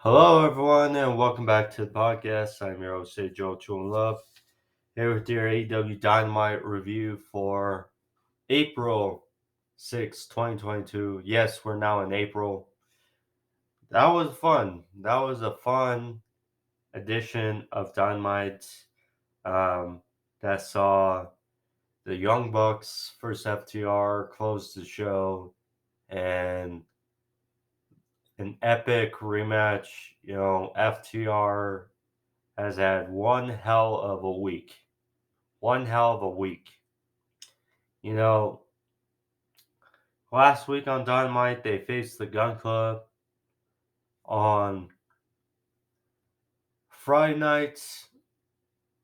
Hello, everyone, and welcome back to the podcast. I'm your host, Joe True Love, here with your AEW Dynamite review for April 6, 2022. Yes, we're now in April. That was fun. That was a fun edition of Dynamite that saw the Young Bucks vs FTR close the show and an epic rematch. FTR has had one hell of a week. One hell of a week. You know, last week on Dynamite, they faced the Gun Club. On Friday nights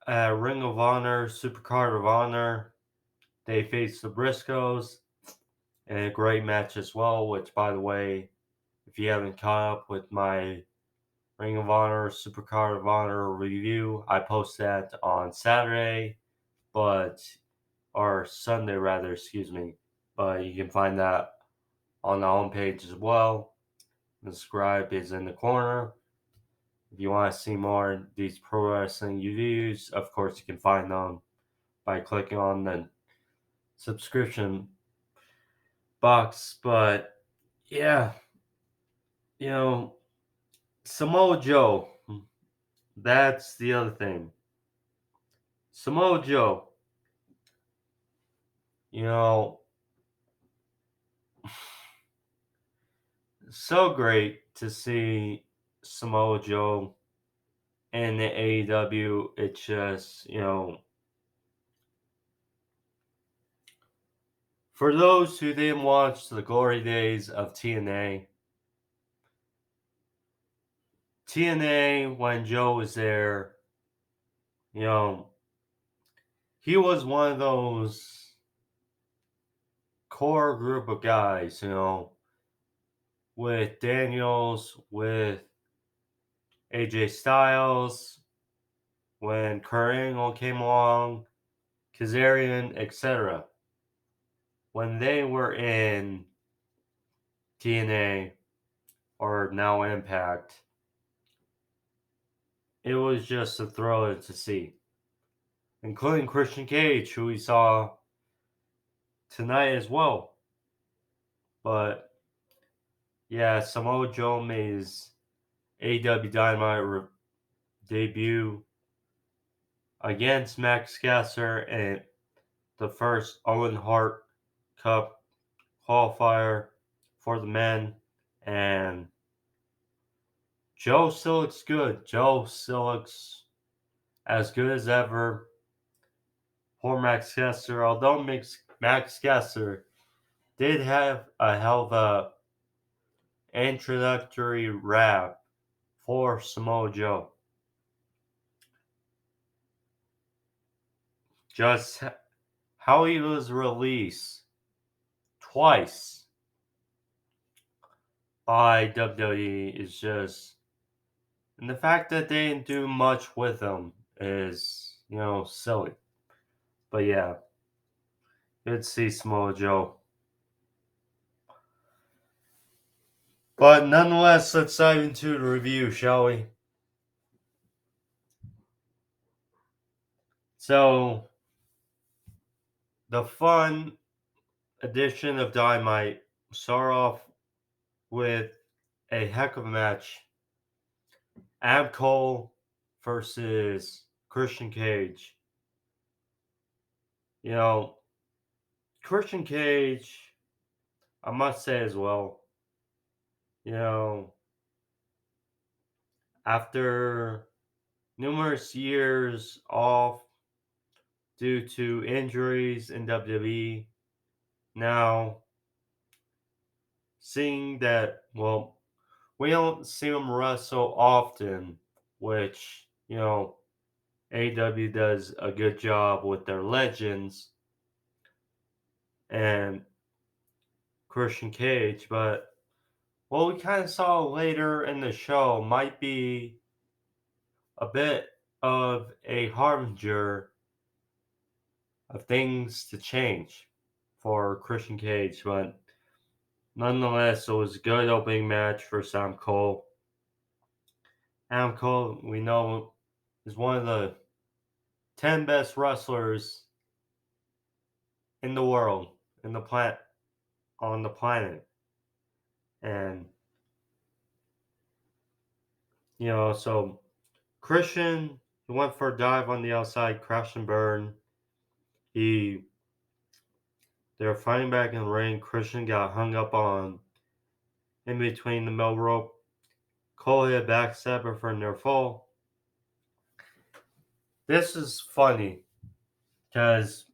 at Ring of Honor, Supercard of Honor, they faced the Briscoes in a great match as well, which, by the way, if you haven't caught up with my Ring of Honor, Supercard of Honor review, I post that on Saturday, or Sunday rather, excuse me. But you can find that on the homepage as well. The subscribe is in the corner. If you want to see more of these pro wrestling reviews, of course, you can find them by clicking on the subscription box. But yeah, you know, Samoa Joe, that's the other thing. Samoa Joe, you know, so great to see Samoa Joe in the AEW. It's just, for those who didn't watch the glory days of TNA, when Joe was there, you know, he was one of those core group of guys, with Daniels, with AJ Styles, when Kurt Angle came along, Kazarian, etc. When they were in TNA, or now Impact, it was just a thrill to see. Including Christian Cage, who we saw tonight as well. But yeah, Samoa Joe made his AEW Dynamite debut against Max Gasser in the first Owen Hart Cup qualifier for the men. And Joe still looks good. Joe still looks as good as ever. Poor Max Gasser, although Max Gasser did have a hell of a introductory rap for Samoa Joe. Just how he was released twice by WWE is just, and the fact that they didn't do much with him is, silly. But yeah, good to see Samoa Joe. But nonetheless, let's dive into the review, shall we? So, the fun edition of Dynamite start off with a heck of a match. Adam Cole versus Christian Cage. Christian Cage, I must say as well, after numerous years off due to injuries in WWE, now seeing that, we don't see him wrestle often, which, AEW does a good job with their legends and Christian Cage, but what we kind of saw later in the show might be a bit of a harbinger of things to change for Christian Cage, but nonetheless, it was a good opening match for Sam Cole. Adam Cole, we know, is one of the 10 best wrestlers in the world, in the planet, on the planet. And, so Christian, he went for a dive on the outside, crash and burn. They were fighting back in the ring. Christian got hung up on in between the middle rope. Cole hit a backstabber for a near fall. This is funny because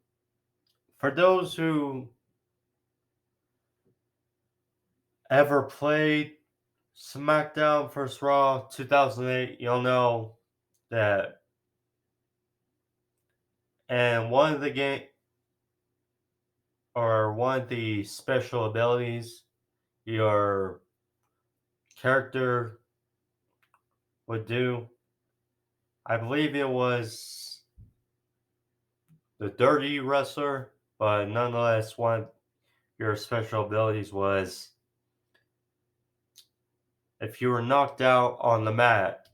for those who ever played SmackDown vs. Raw 2008, you'll know that. And one of the special abilities your character would do, I believe it was the Dirty Wrestler, but nonetheless, one of your special abilities was if you were knocked out on the mat,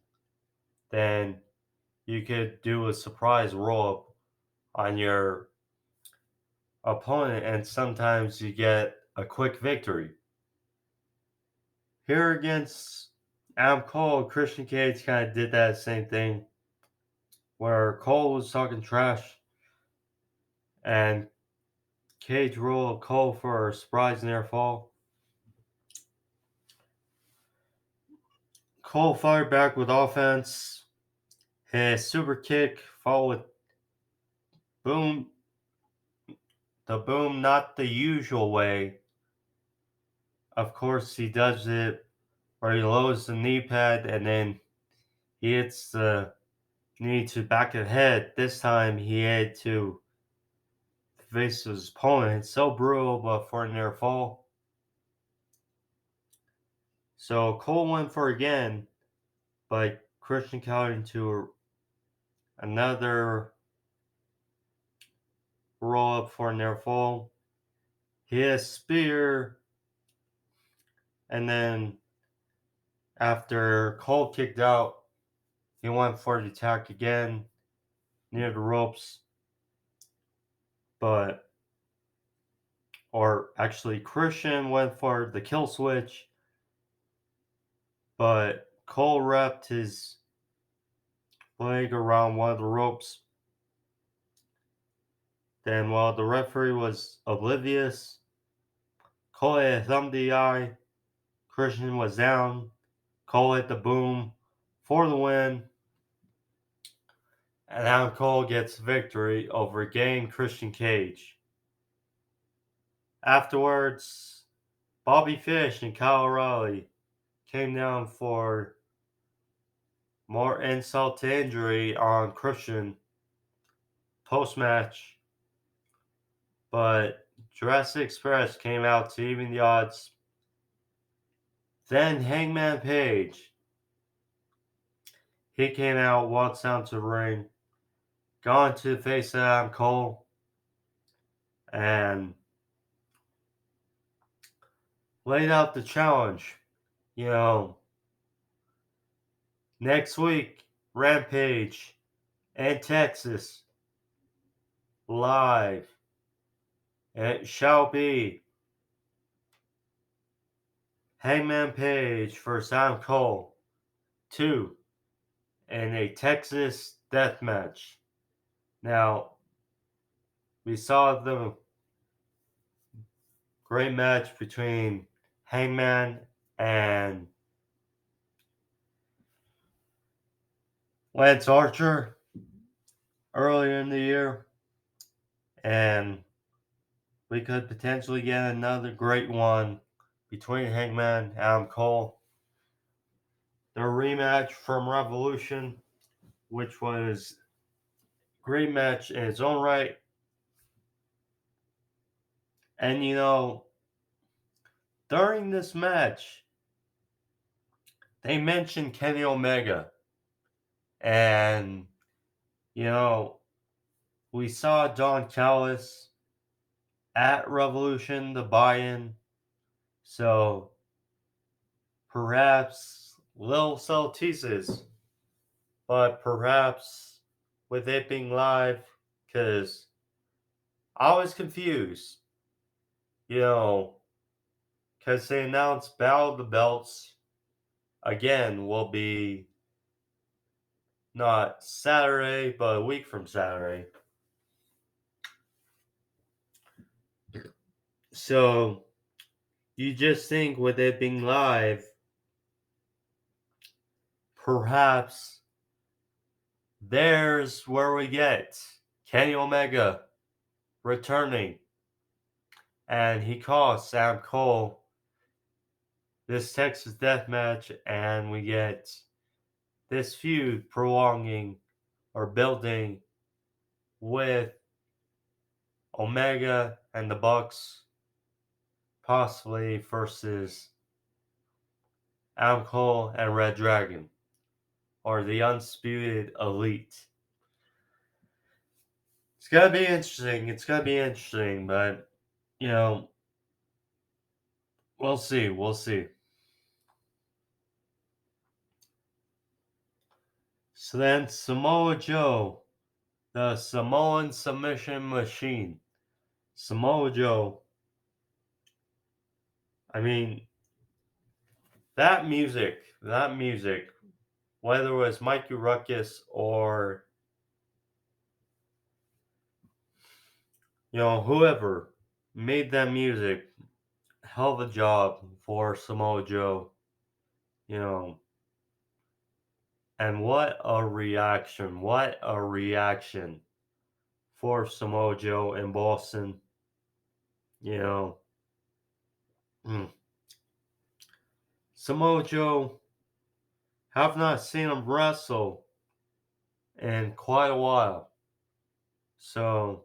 then you could do a surprise roll up on your opponent, and sometimes you get a quick victory. Here against Adam Cole, Christian Cage kind of did that same thing, where Cole was talking trash, and Cage rolled Cole for a surprise near fall. Cole fired back with offense. His super kick followed with boom. The boom, not the usual way. Of course, he does it where he lowers the knee pad and then he hits the knee to back of the head. This time he had to face his opponent. It's so brutal, but for a near fall. So Cole went for again, but Christian countered into another roll up for a near fall. He hit a spear, and then after Cole kicked out, he went for the attack again near the ropes. Christian went for the kill switch, but Cole wrapped his leg around one of the ropes. Then, while the referee was oblivious, Cole hit a thumb to the eye. Christian was down. Cole hit the boom for the win. And Adam Cole gets victory over Game Christian Cage. Afterwards, Bobby Fish and Kyle O'Reilly came down for more insult to injury on Christian post-match. But Jurassic Express came out to even the odds. Then Hangman Page. He came out, walked down to the ring, gone to the face of Adam Cole, and laid out the challenge. Next week, Rampage in Texas, live. It shall be Hangman Page versus Adam Cole 2 in a Texas death match. Now, we saw the great match between Hangman and Lance Archer earlier in the year, and we could potentially get another great one between Hangman and Adam Cole. Their rematch from Revolution, which was a great match in its own right. And during this match, they mentioned Kenny Omega. And, we saw Don Callis at Revolution, the buy-in. So perhaps Lil Cell teases but perhaps with it being live, because I was confused, you know, because they announced Battle of the Belts again will be not Saturday, but a week from Saturday. So you just think with it being live, perhaps there's where we get Kenny Omega returning. And he calls Sam Cole this Texas death match, and we get this feud prolonging or building with Omega and the Bucks, possibly versus Adam Cole and Red Dragon, or the Undisputed Elite. It's gonna be interesting. It's gonna be interesting, but you know, we'll see. We'll see. So then, Samoa Joe, the Samoan submission machine. Samoa Joe. I mean, that music, whether it was Mikey Ruckus or whoever made that music, hell of a job for Samoa Joe, you know. And what a reaction! What a reaction for Samoa Joe in Boston, you know. Mm. Samoa Joe, have not seen him wrestle in quite a while. So,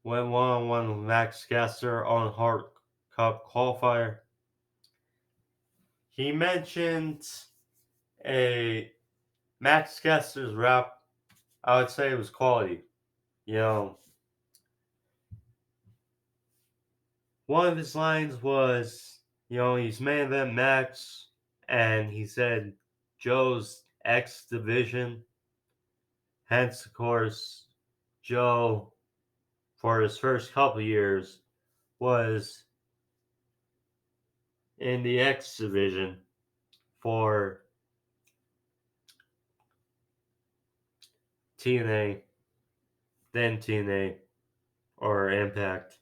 went one-on-one with Max Caster on Hart Cup qualifier. He mentioned a Max Caster's rap. I would say it was quality. You know, one of his lines was, he's main event Max, and he said Joe's X division. Hence, of course, Joe, for his first couple years, was in the X division for TNA, then TNA, or Impact.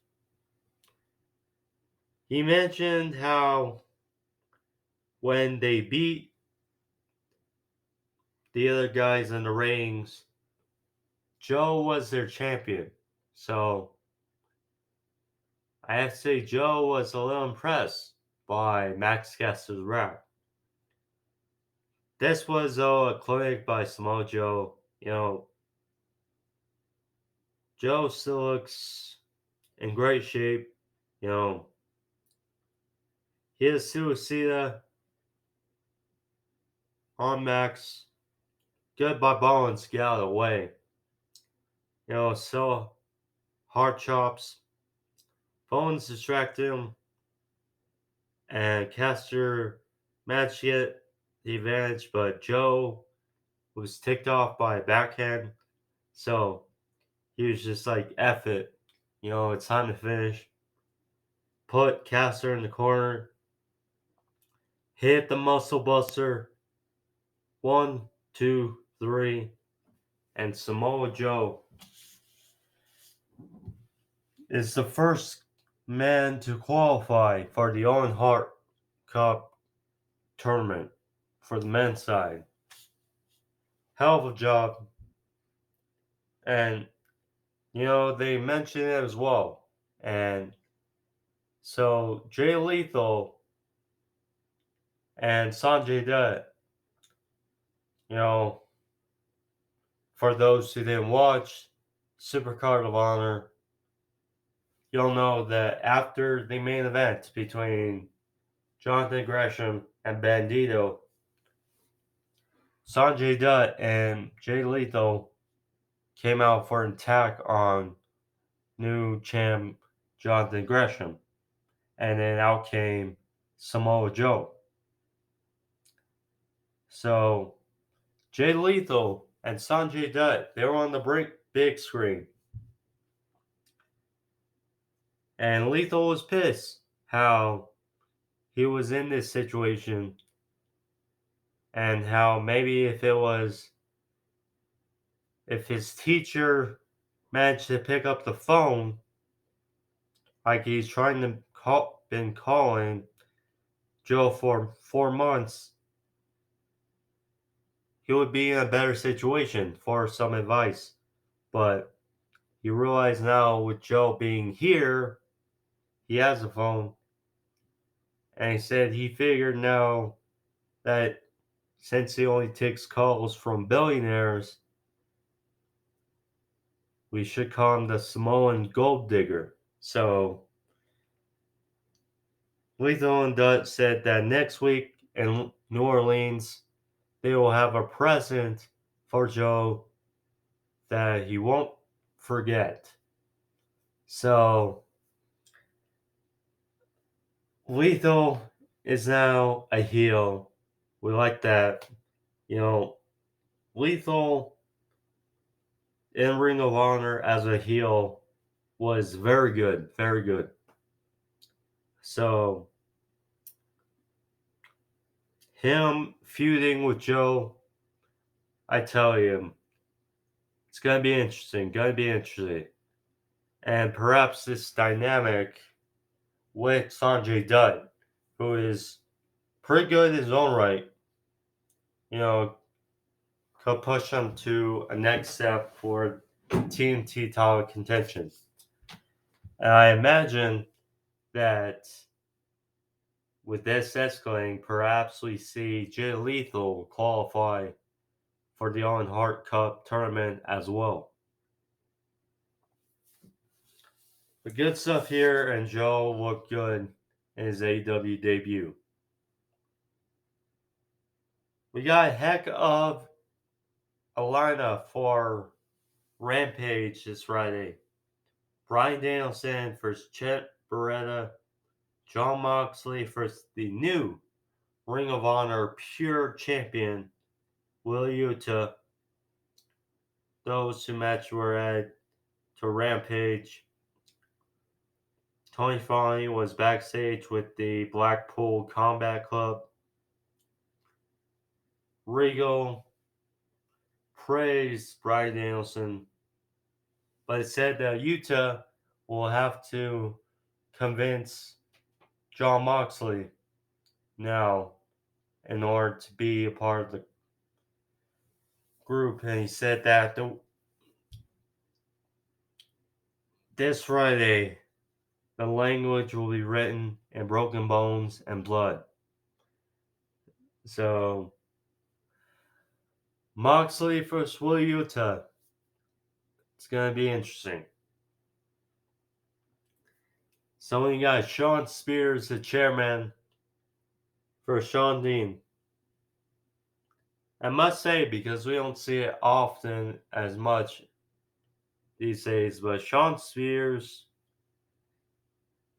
He mentioned how when they beat the other guys in the ratings, Joe was their champion. So I have to say Joe was a little impressed by Max Caster's rap. This was though a clinic by Samoa Joe. Joe still looks in great shape. He has Suicida on Max. Good by Bowens to get out of the way. So hard chops. Bowens distracted him. And Caster managed to get the advantage, but Joe was ticked off by a backhand. So he was just like, F it. It's time to finish. Put Caster in the corner. Hit the muscle buster. 1, 2, 3. And Samoa Joe is the first man to qualify for the Owen Hart Cup tournament for the men's side. Hell of a job. And, they mentioned it as well. And so Jay Lethal and Sanjay Dutt, for those who didn't watch Supercard of Honor, you'll know that after the main event between Jonathan Gresham and Bandito, Sanjay Dutt and Jay Lethal came out for an attack on new champ Jonathan Gresham. And then out came Samoa Joe. So Jay Lethal and Sanjay Dutt, they were on the big screen. And Lethal was pissed how he was in this situation and how maybe if his teacher managed to pick up the phone like he's been calling Joe for 4 months, he would be in a better situation for some advice. But you realize now with Joe being here, he has a phone, and he said he figured now that since he only takes calls from billionaires, we should call him the Samoan gold digger. So Lethal and Dutt said that next week in New Orleans, they will have a present for Joe that he won't forget. So Lethal is now a heel. We like that. Lethal in Ring of Honor as a heel was very good. Very good. So him feuding with Joe, I tell you, it's gonna be interesting. Gonna be interesting. And perhaps this dynamic with Sanjay Dutt, who is pretty good in his own right, you know, could push him to a next step for TNT title contention. And I imagine that with this escalating, perhaps we see Jay Lethal qualify for the Owen Hart Cup tournament as well. The good stuff here, and Joe looked good in his AEW debut. We got a heck of a lineup for Rampage this Friday. Bryan Danielson versus Chet Beretta. Jon Moxley versus the new Ring of Honor Pure Champion, Will Yuta. Those two matches were added to Rampage. Tony Schiavone was backstage with the Blackpool Combat Club. Regal praised Bryan Danielson, but it said that Yuta will have to convince Jon Moxley now in order to be a part of the group. And he said that this Friday, the language will be written in broken bones and blood. So, Moxley versus Will Yuta. It's going to be interesting. So, you got Shawn Spears, the chairman, for Shawn Dean. I must say, because we don't see it often as much these days, but Shawn Spears'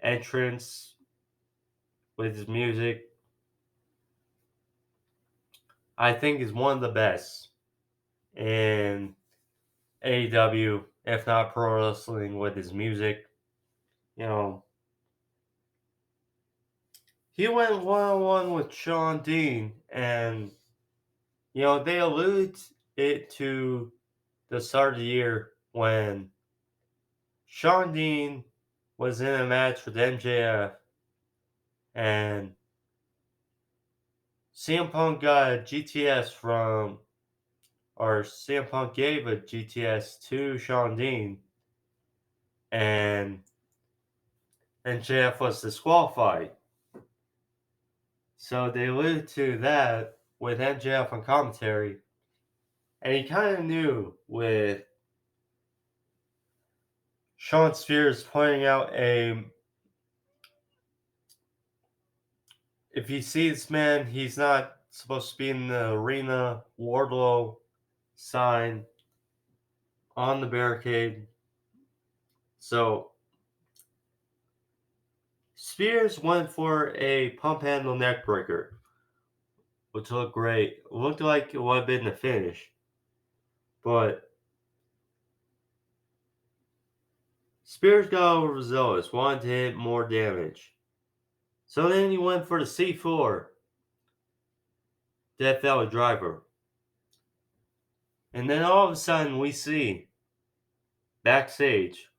entrance with his music, I think, is one of the best in AEW, if not pro wrestling, with his music. He went one-on-one with Shawn Dean, and they alluded it to the start of the year when Shawn Dean was in a match with MJF, and CM Punk got a GTS or CM Punk gave a GTS to Shawn Dean, and MJF was disqualified. So they alluded to that with MJF on commentary, and he kind of knew with Shawn Spears pointing out if you see this man, he's not supposed to be in the arena, Wardlow sign on the barricade. So Spears went for a pump handle neck breaker, which looked great. It looked like it would have been the finish. But Spears got overzealous, wanted to hit more damage. So then he went for the C4. Death Valley Driver. And then all of a sudden we see, backstage,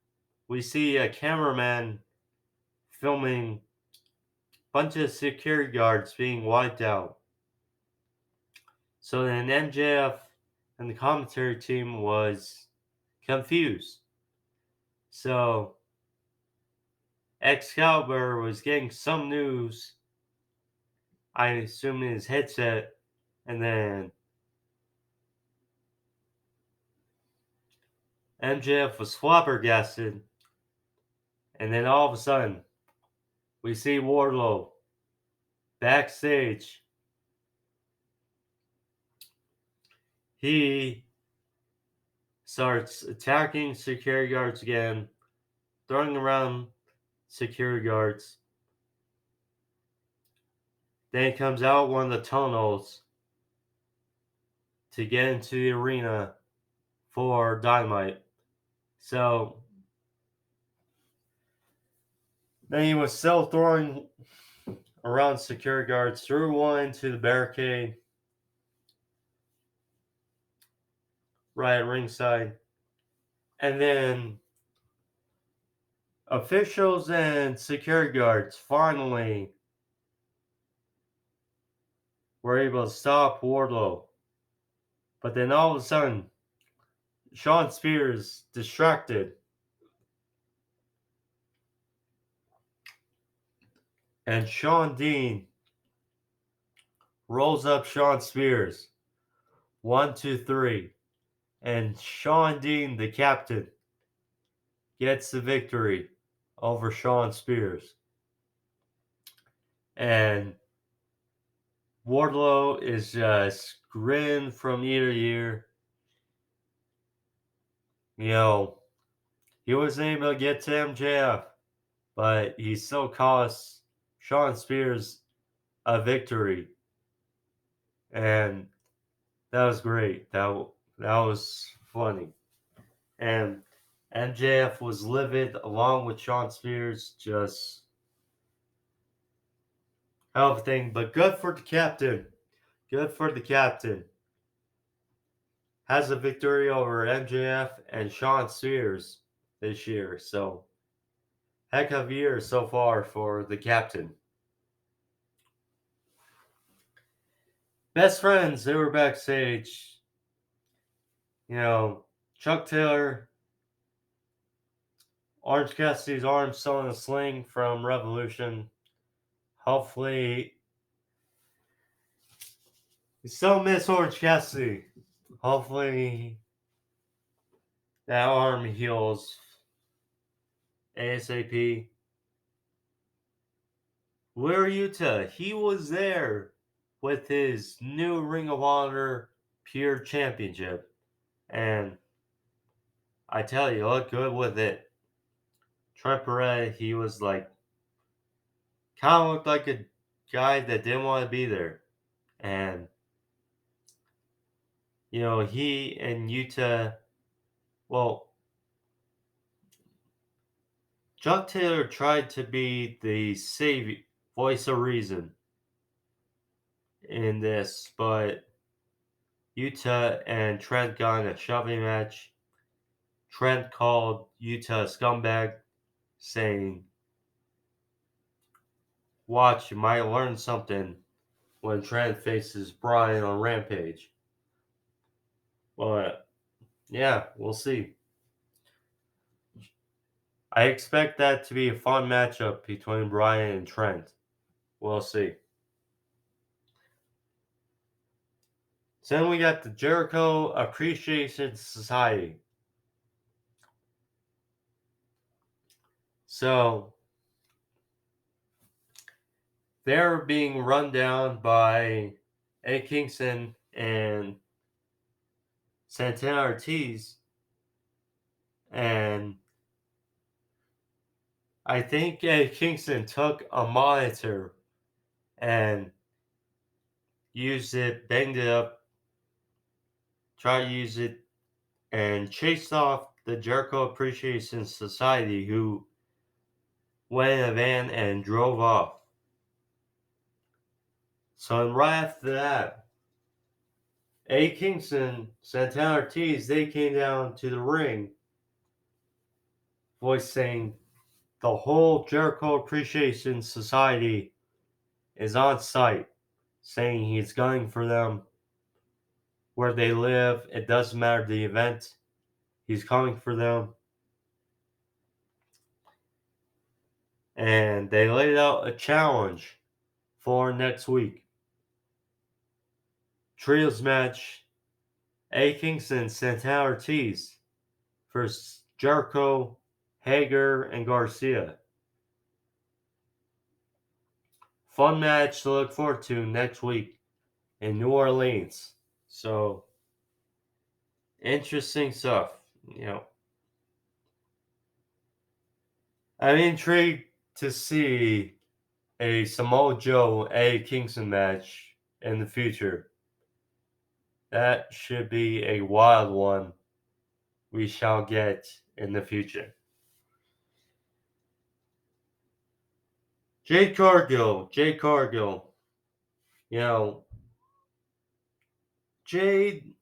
we see a cameraman filming a bunch of security guards being wiped out. So then MJF and the commentary team was confused. So Excalibur was getting some news, I assume in his headset, and then MJF was flabbergasted, and then all of a sudden, we see Wardlow backstage. He starts attacking security guards again, throwing around security guards. Then he comes out one of the tunnels to get into the arena for Dynamite. So then he was still throwing around security guards, threw one into the barricade right at ringside. And then officials and security guards finally were able to stop Wardlow. But then all of a sudden, Shawn Spears distracted. And Shawn Dean rolls up Shawn Spears. 1, 2, 3. And Shawn Dean, the captain, gets the victory over Shawn Spears. And Wardlow is just grinning from ear to ear. You know, he wasn't able to get to MJF, but he still cost Shawn Spears a victory. And that was great. That was funny. And MJF was livid along with Shawn Spears, just everything. But good for the captain. Good for the captain. Has a victory over MJF and Shawn Spears this year. So, heck of a year so far for the captain. Best friends, they were backstage. You know, Chuck Taylor, Orange Cassidy's arm still in a sling from Revolution. Hopefully, we still miss Orange Cassidy. Hopefully, that arm heals ASAP. Where Yuta, he was there with his new Ring of Honor Pure Championship. And I tell you, looked good with it. Trent Beretta, he was like, kind of looked like a guy that didn't want to be there. And, you know, he and Yuta, well, Chuck Taylor tried to be the savior, voice of reason in this, but Yuta and Trent got in a shoving match. Trent called Yuta a scumbag, saying, "Watch, you might learn something when Trent faces Bryan on Rampage." But yeah, we'll see. I expect that to be a fun matchup between Bryan and Trent. We'll see. So then we got the Jericho Appreciation Society. So they're being run down by Eddie Kingston and Santana Ortiz. And I think Eddie Kingston took a monitor and used it, banged it up, tried to use it, and chased off the Jericho Appreciation Society, who went in a van and drove off. So right after that, A. Kingston, Santana Ortiz, they came down to the ring, voice saying the whole Jericho Appreciation Society is on site, saying he's gunning for them where they live. It doesn't matter the event. He's coming for them. And they laid out a challenge for next week. Trios match, A. Kingston, Santana Ortiz versus Jericho, Hager, and Garcia. Fun match to look forward to next week in New Orleans. So, interesting stuff. I'm intrigued to see a Samoa Joe A. Kingston match in the future. That should be a wild one we shall get in the future. Jade Cargill. Jade,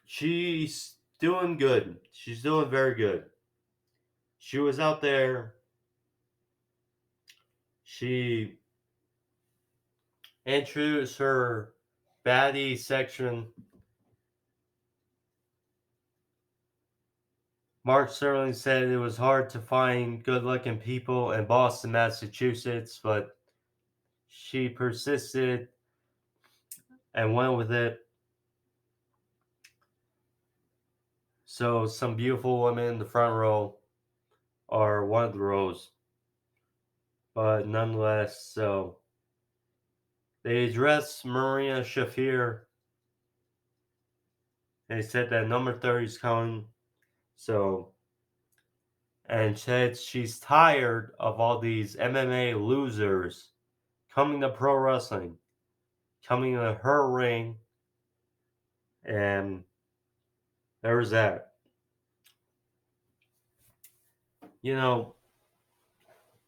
she's doing good. She's doing very good. She was out there. She introduced her baddie section. Mark Sterling said it was hard to find good-looking people in Boston, Massachusetts, but she persisted and went with it. So some beautiful women in the front row are one of the rows. But nonetheless, so they addressed Marina Shafir. They said that number 30 is coming. So, and said she's tired of all these MMA losers coming to pro wrestling, coming to her ring, and there was that.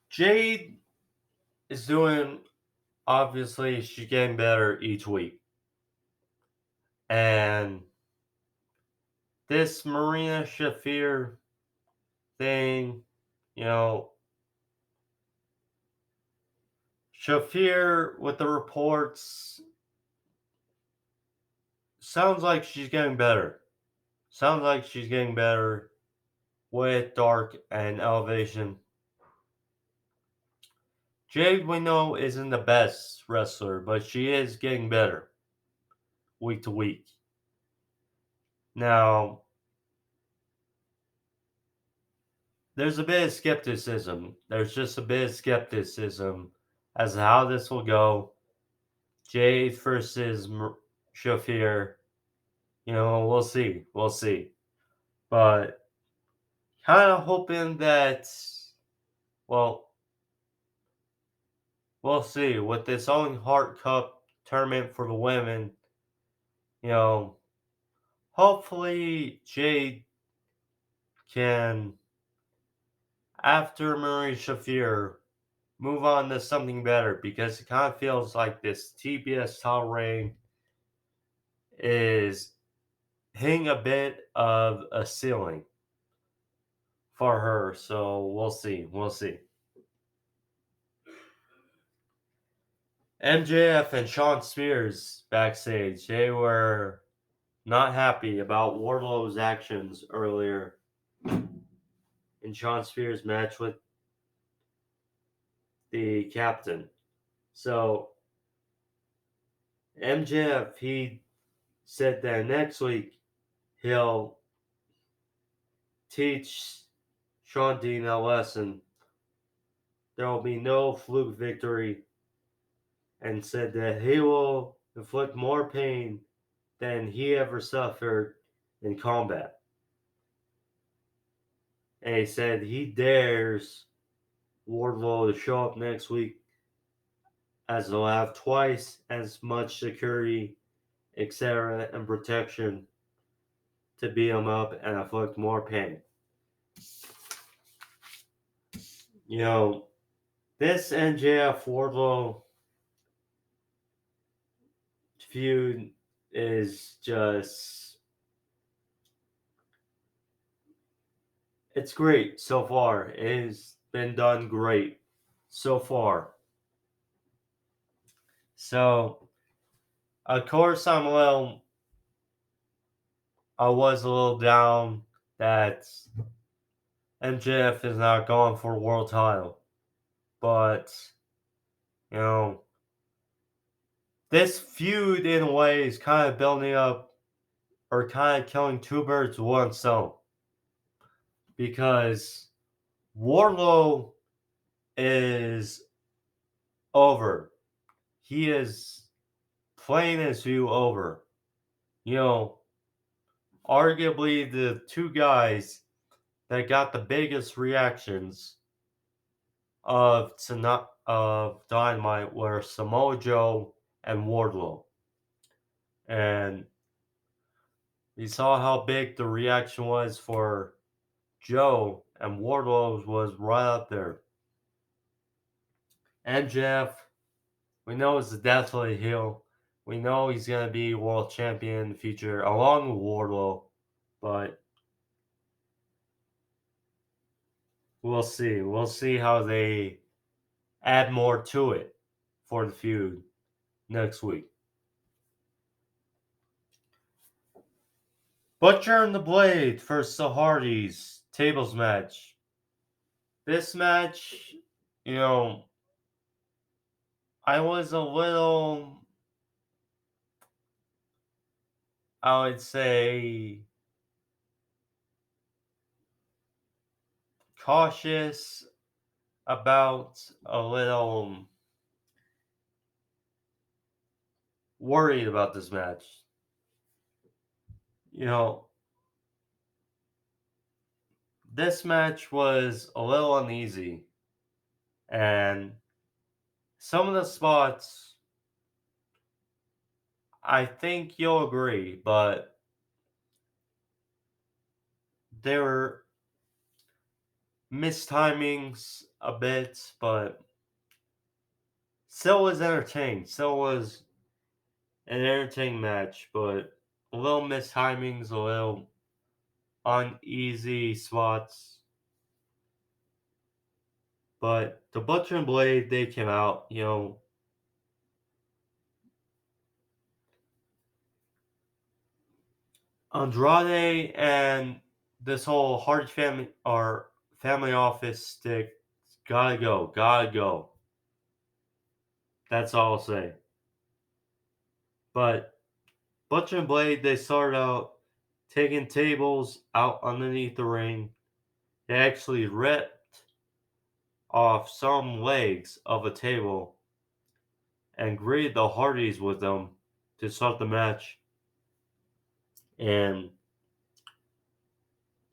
Jade is doing, obviously, she's getting better each week. And this Marina Shafir thing, Shafir with the reports sounds like she's getting better. Sounds like she's getting better with Dark and Elevation. Jade, we know, isn't the best wrestler, but she is getting better week to week. Now, there's a bit of skepticism. There's just a bit of skepticism as to how this will go. Jade versus Shafir. We'll see. We'll see. But kind of hoping that, well, we'll see. With this Owen Hart Cup tournament for the women, hopefully Jade can, after Marie Shafir, move on to something better, because it kind of feels like this TBS title reign is hitting a bit of a ceiling for her. So we'll see. We'll see. MJF and Shawn Spears backstage, they were not happy about Wardlow's actions earlier in Shawn Spears' match with the captain. So MJF, he said that next week he'll teach Shawn Dean a lesson. There will be no fluke victory, and said that he will inflict more pain than he ever suffered in combat. And he said he dares Wardlow to show up next week, as they'll have twice as much security, etc., and protection to beat him up and inflict more pain. You know, this MJF Wardlow feud is just, it's great so far. It has been done great so far. So, of course, I was a little down that MJF is not going for a world title. But, you know, this feud in a way is kind of building up or kind of killing two birds with one stone. Because Wardlow is over. He is plain as view over. You know, arguably the two guys that got the biggest reactions of Dynamite were Samoa Joe and Wardlow. And we saw how big the reaction was for Joe, and Wardlow was right up there. MJF, we know is definitely a heel. We know he's going to be world champion in the future, along with Wardlow, but we'll see. We'll see how they add more to it for the feud next week. Butcher and the Blade versus the Hardys tables match. This match, you know, I was a little, I would say, cautious about, a little worried about this match. You know, this match was a little uneasy, and some of the spots, I think you'll agree, but there were mistimings a bit, but still was entertaining. Still was an entertaining match, but a little mistimings, a little uneasy spots. But the Butcher and Blade, they came out, you know. Andrade and this whole Hart family or family office stick, gotta go, gotta go. That's all I'll say. But Butcher and Blade, they started out taking tables out underneath the ring. They actually ripped off some legs of a table and greeted the Hardys with them to start the match. And,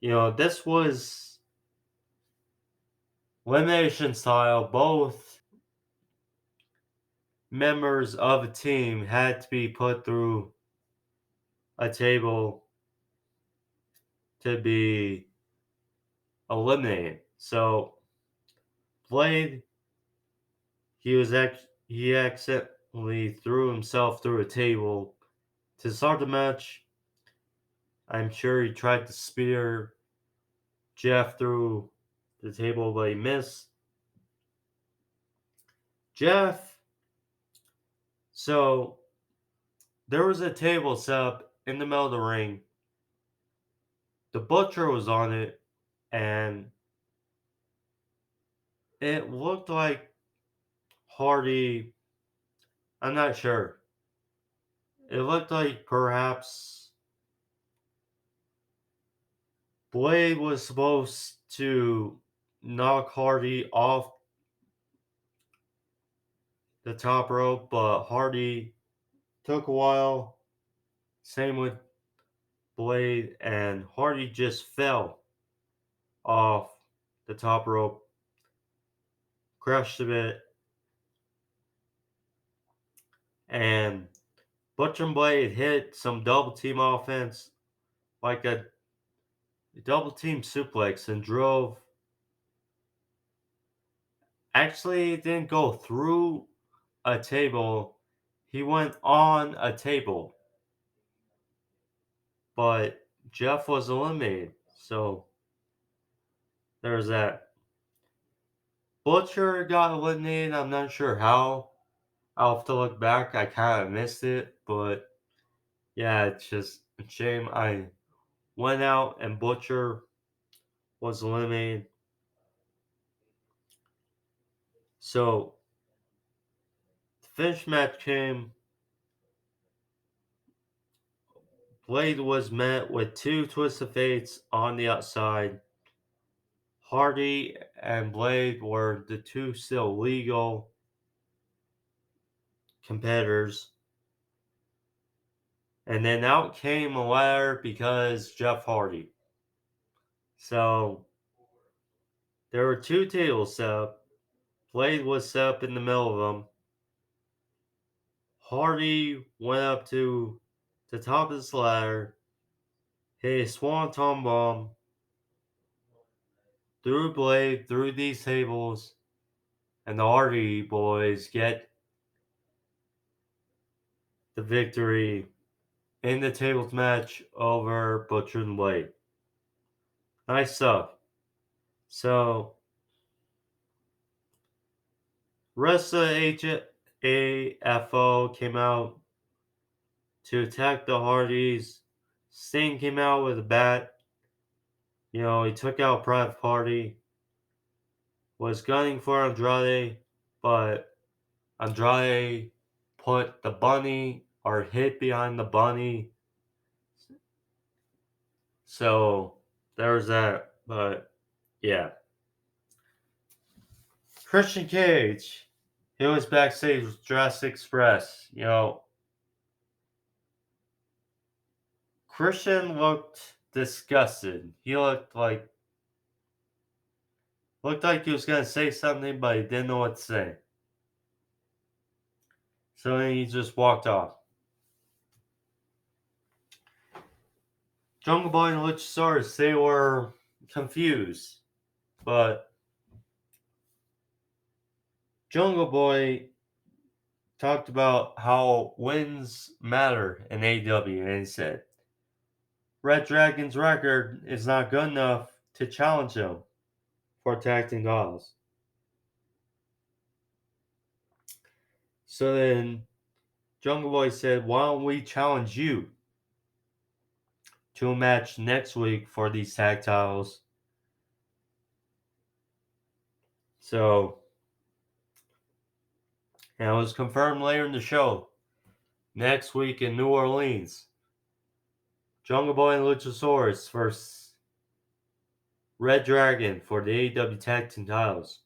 you know, this was elimination style. Both members of a team had to be put through a table to be eliminated. So, Blade, he accidentally threw himself through a table to start the match. I'm sure he tried to spear Jeff through the table, but he missed. Jeff, so there was a table set up in the middle of the ring. The Butcher was on it, and it looked like Hardy. I'm not sure. It looked like perhaps Blade was supposed to knock Hardy off the top rope, but Hardy took a while. Same with Blade, and Hardy just fell off the top rope. crushed a bit. And Butcher and Blade hit some double team offense, like a double team suplex, and drove. Actually, it didn't go through a table. He went on a table. But Jeff was eliminated. So there's that. Butcher got eliminated. I'm not sure how. I'll have to look back. I kind of missed it. But yeah, it's just a shame. I went out and Butcher was eliminated. So the finish match came. Blade was met with two Twisted Fates on the outside. Hardy and Blade were the two still legal competitors. And then out came a ladder because Jeff Hardy. So there were two tables set up. Blade was set up in the middle of them. Hardy went up to the top of this ladder, hit a swanton bomb, threw Blade through these tables, and the Hardy boys get the victory in the tables match over Butcher and Blade. Nice stuff. So, rest of the AFO came out to attack the Hardys. Sting came out with a bat. You know, he took out Private Party. Was gunning for Andrade, but Andrade put the bunny or hit behind the bunny. So there was that. But yeah. Christian Cage. He was backstage with Jurassic Express. You know, Christian looked disgusted. He looked like he was gonna say something, but he didn't know what to say. So then he just walked off. Jungle Boy and Luchasaurus, they were confused, but Jungle Boy talked about how wins matter in AEW, and he said, Red Dragon's record is not good enough to challenge him for tag team titles. So then Jungle Boy said, why don't we challenge you to a match next week for these tag titles? So, and it was confirmed later in the show. Next week in New Orleans, Jungle Boy and Luchasaurus versus Red Dragon for the AEW Tag Team titles.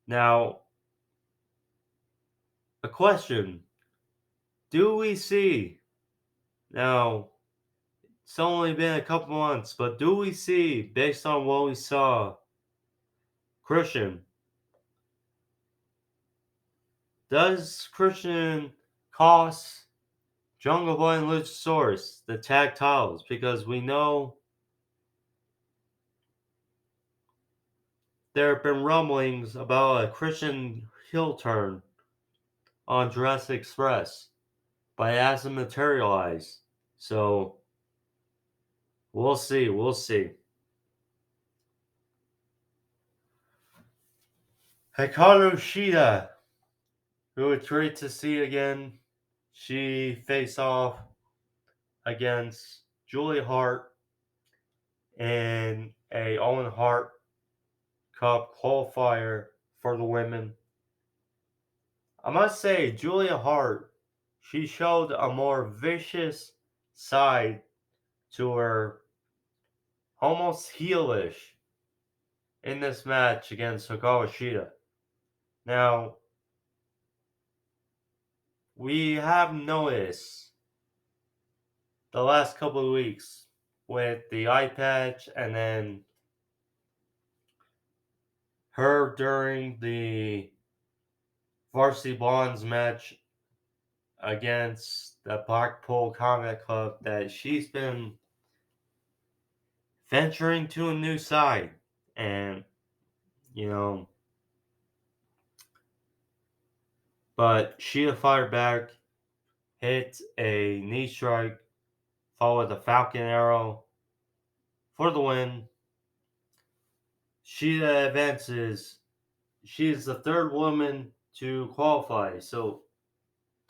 Now, a question. Do we see, now, it's only been a couple months, but do we see, based on what we saw, Christian, does Christian cost Jungle Boy and Luchasaurus the tag titles? Because we know there have been rumblings about a Christian heel turn on Jurassic Express, but it hasn't materialized. So we'll see. We'll see. Hikaru Shida, who it's great to see again. She faced off against Julia Hart in a Owen Hart Cup qualifier for the women. I must say, Julia Hart, she showed a more vicious side to her, almost heelish, in this match against Hikaru Shida. Now, we have noticed the last couple of weeks with the eye patch and then her during the Varsity Blondes match against the Blackpool Combat Club that she's been venturing to a new side. And, you know, but Shida fired back, hit a knee strike, followed a Falcon Arrow for the win. Shida advances. She is the third woman to qualify. So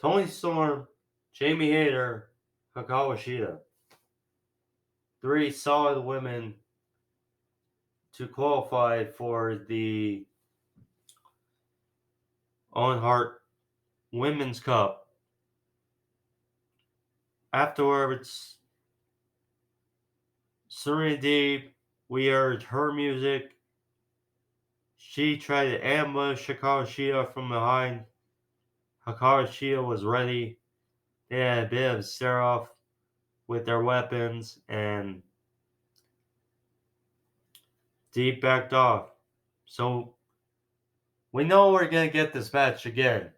Toni Storm, Jamie Hayter, Hikaru Shida. 3 solid women to qualify for the Owen Hart Women's Cup. Afterwards, Serena Deeb, we heard her music. She tried to ambush Hikaru Shida from behind. Hikaru Shida was ready. They had a bit of a stare-off with their weapons, and Deeb backed off. So we know we're going to get this match again.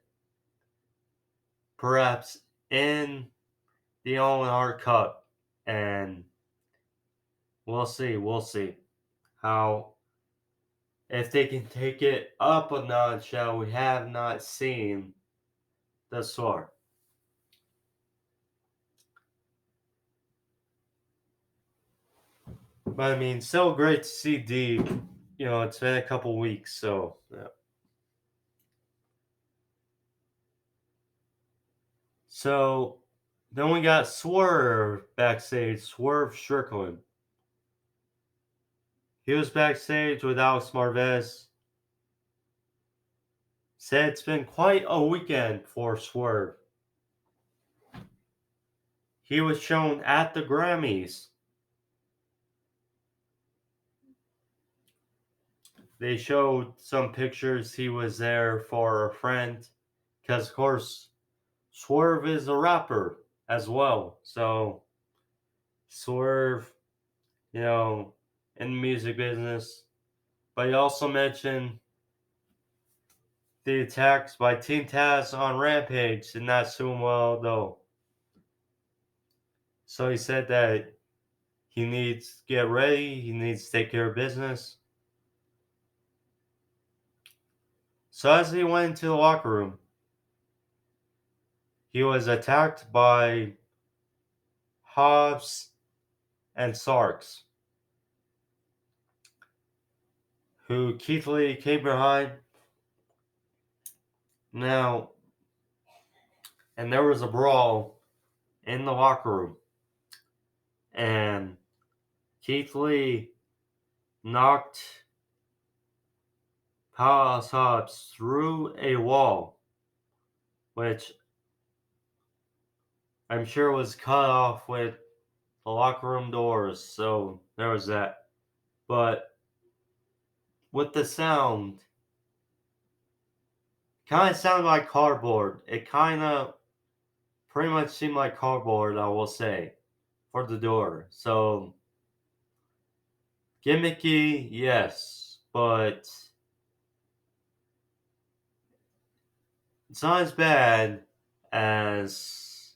Perhaps in the Owen Hart Cup. And we'll see how, if they can take it up a notch that we have not seen thus far. But I mean, so great to see Deeb. You know, it's been a couple weeks, so yeah. So then we got Swerve backstage, Swerve Strickland. He was backstage with Alex Marvez. Said it's been quite a weekend for Swerve. He was shown at the Grammys. They showed some pictures. He was there for a friend. Because, of course, Swerve is a rapper as well. So, Swerve, you know, in the music business. But he also mentioned the attacks by Team Taz on Rampage did not suit him well, though. So he said that he needs to get ready. He needs to take care of business. So as he went into the locker room, he was attacked by Hobbs and Sarks, who Keith Lee came behind. Now, and there was a brawl in the locker room, and Keith Lee knocked Powerhouse Hobbs through a wall, which I'm sure was cut off with the locker room doors, so there was that. But with the sound, kind of sounded like cardboard. It kind of pretty much seemed like cardboard, I will say, for the door. So, gimmicky, yes, but it's not as bad as,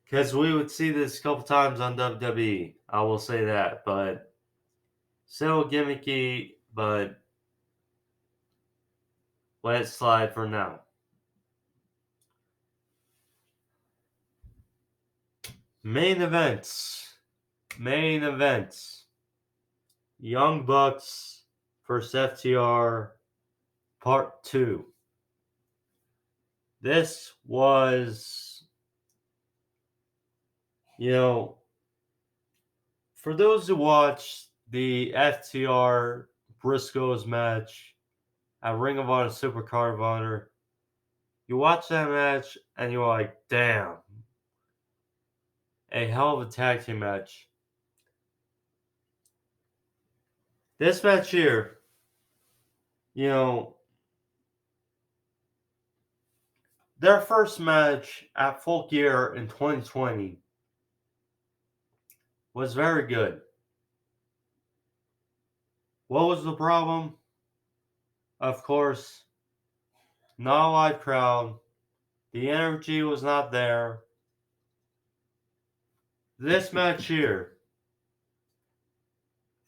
because we would see this a couple times on WWE. I will say that, but still gimmicky, but let it slide for now. Main events. Young Bucks vs FTR Part 2. This was, you know, for those who watched the FTR Briscoes match at Ring of Honor Supercard of Honor, you watch that match and you're like, damn, a hell of a tag team match. This match here, you know, their first match at Full Gear in 2020 was very good. What was the problem? Of course, not a live crowd. The energy was not there. This match here,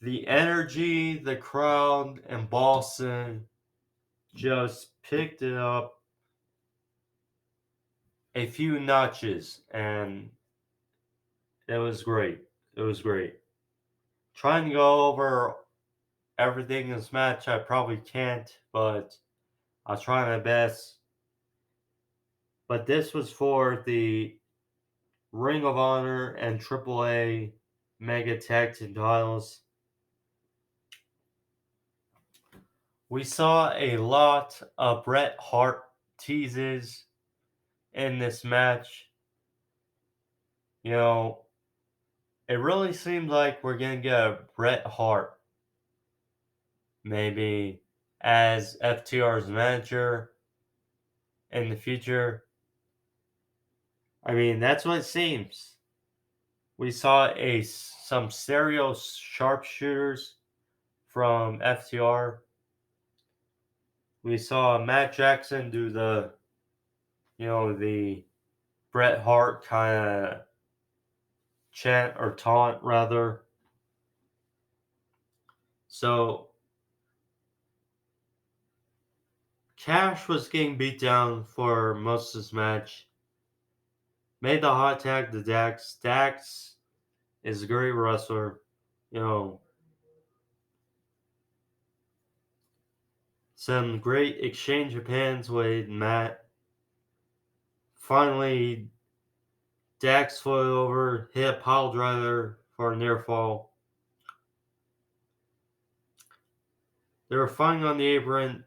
the energy, the crowd, and Boston just picked it up a few notches, and it was great. It was great. Trying to go over everything in this match, I probably can't, but I'll try my best. But this was for the Ring of Honor and AAA Mega Tag Team titles. We saw a lot of Bret Hart teases in this match. You know, it really seemed like we're going to get a Bret Hart maybe as FTR's manager in the future. I mean, that's what it seems. We saw some stereo sharpshooters from FTR. We saw Matt Jackson do the Bret Hart kind of chant or taunt rather. So Cash was getting beat down for most of this match. Made the hot tag to Dax. Dax is a great wrestler. You know, some great exchange of hands with Matt. Finally, Dax flew over, hit a pile driver for a near fall. They were fighting on the apron.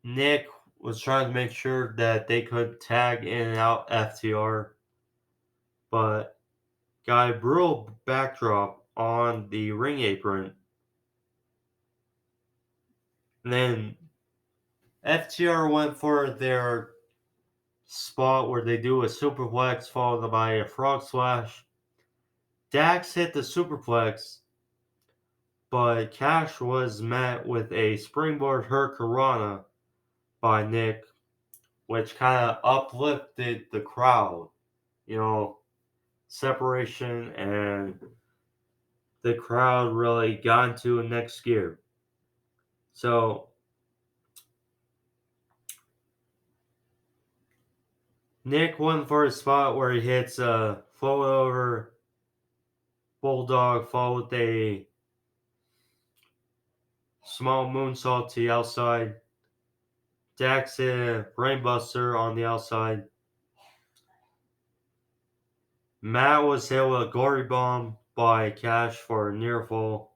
Nick was trying to make sure that they could tag in and out FTR, but got a brutal backdrop on the ring apron. And then FTR went for their spot where they do a superplex followed by a frog splash. Dax hit the superplex, but Cash was met with a springboard hurricanrana by Nick, which kind of uplifted the crowd. You know, separation and the crowd really got into a next gear. So Nick went for a spot where he hits a float over bulldog followed with a small moonsault to the outside. Dax hit a brainbuster on the outside. Matt was hit with a gory bomb by Cash for a near fall.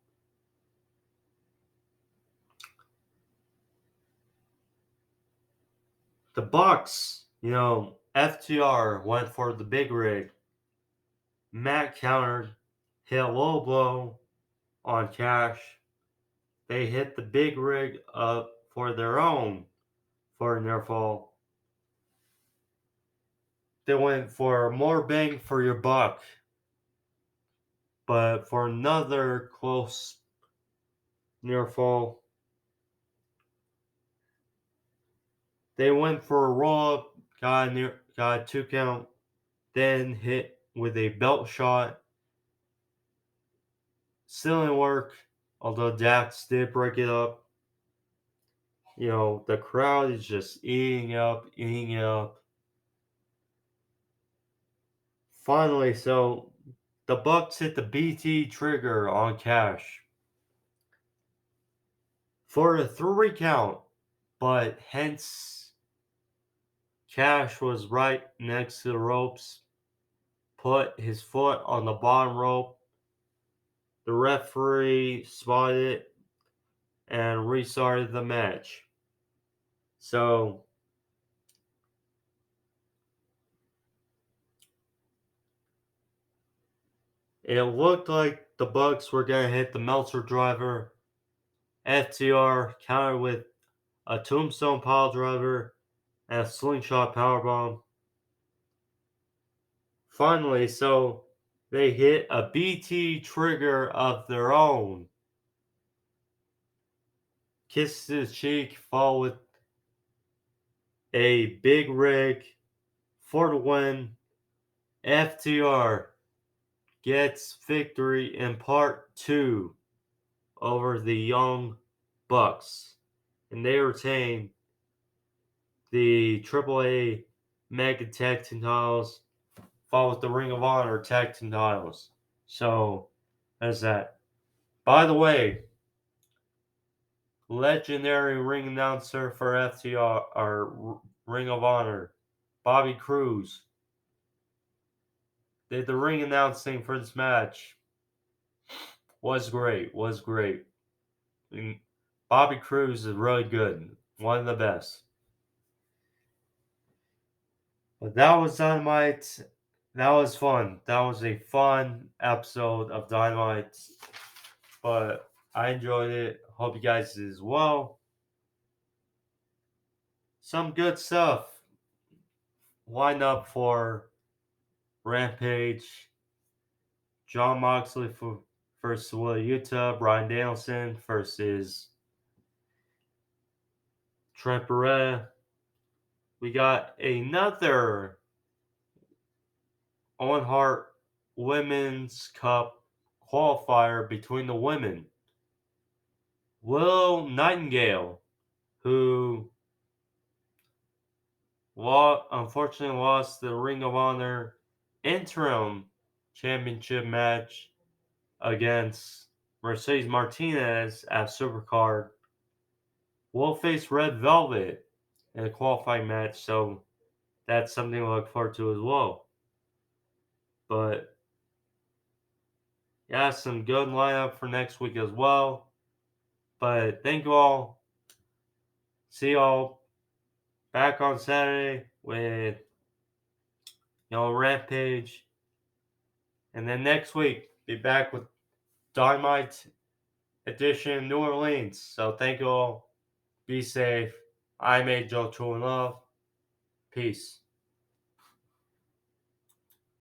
The Bucks, FTR went for the big rig. Matt countered, hit a low blow on Cash. They hit the big rig up for their own for a near fall. They went for more bang for your buck, but for another close near fall, they went for a roll up, got a 2 count, then hit with a belt shot. Still didn't work, although Dax did break it up. The crowd is just eating it up. Finally, so the Bucks hit the BT trigger on Cash for a 3 count, but hence Cash was right next to the ropes, put his foot on the bottom rope. The referee spotted it and restarted the match. So it looked like the Bucks were going to hit the Meltzer driver. FTR countered with a tombstone pile driver and a slingshot powerbomb. Finally, so they hit a BT trigger of their own. kisses his cheek, followed with a big rig for the win. FTR gets victory in part 2 over the Young Bucks, and they retain the AAA Mega Tag Team titles, followed with the Ring of Honor Tag Team titles. So, that's that. By the way, legendary ring announcer for FTR, or Ring of Honor, Bobby Cruz, did the ring announcing for this match. Was great. And Bobby Cruz is really good. One of the best. But that was Dynamite. That was fun. That was a fun episode of Dynamite. But I enjoyed it. Hope you guys did as well. Some good stuff. Line up for Rampage. Jon Moxley versus Willa Yuta. Bryan Danielson versus Trent Beretta. We got another Owen Hart Women's Cup qualifier between the women. Will Nightingale, who unfortunately lost the Ring of Honor interim championship match against Mercedes Martinez at Supercard, will face Red Velvet in a qualifying match, so that's something to look forward to as well. But yeah, some good lineup for next week as well. But thank you all. See y'all back on Saturday with Rampage. And then next week, be back with Dynamite Edition New Orleans. So thank you all. Be safe. I'm Joe True Love. Peace.